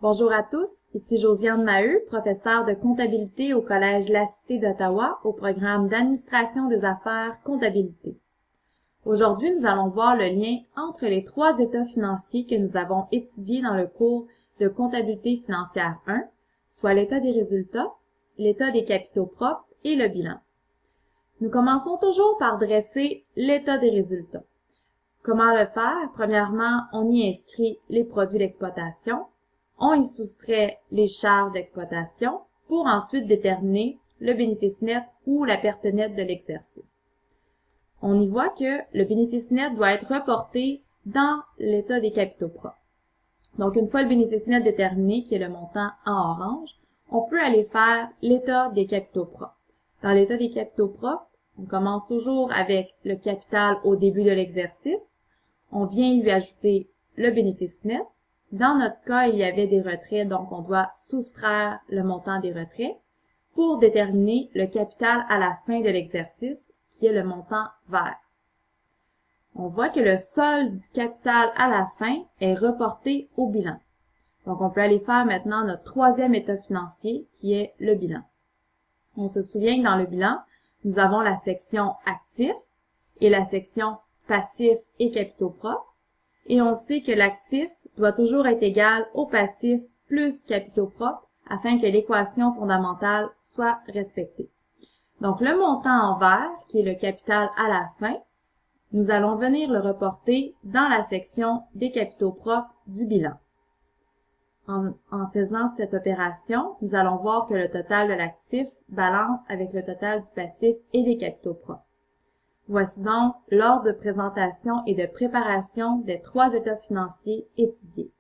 Bonjour à tous, ici Josiane Maheu, professeure de comptabilité au Collège La Cité d'Ottawa au programme d'administration des affaires comptabilité. Aujourd'hui, nous allons voir le lien entre les trois états financiers que nous avons étudiés dans le cours de comptabilité financière 1, soit l'état des résultats, l'état des capitaux propres et le bilan. Nous commençons toujours par dresser l'état des résultats. Comment le faire? Premièrement, on y inscrit les produits d'exploitation. On y soustrait les charges d'exploitation pour ensuite déterminer le bénéfice net ou la perte nette de l'exercice. On y voit que le bénéfice net doit être reporté dans l'état des capitaux propres. Donc, une fois le bénéfice net déterminé, qui est le montant en orange, on peut aller faire l'état des capitaux propres. Dans l'état des capitaux propres, on commence toujours avec le capital au début de l'exercice. On vient lui ajouter le bénéfice net. Dans notre cas, il y avait des retraits, donc on doit soustraire le montant des retraits pour déterminer le capital à la fin de l'exercice, qui est le montant vert. On voit que le solde du capital à la fin est reporté au bilan. Donc, on peut aller faire maintenant notre troisième état financier, qui est le bilan. On se souvient que dans le bilan, nous avons la section actifs et la section passifs et capitaux propres. Et on sait que l'actif doit toujours être égal au passif plus capitaux propres afin que l'équation fondamentale soit respectée. Donc, le montant en vert, qui est le capital à la fin, nous allons venir le reporter dans la section des capitaux propres du bilan. En faisant cette opération, nous allons voir que le total de l'actif balance avec le total du passif et des capitaux propres. Voici donc l'ordre de présentation et de préparation des trois états financiers étudiés.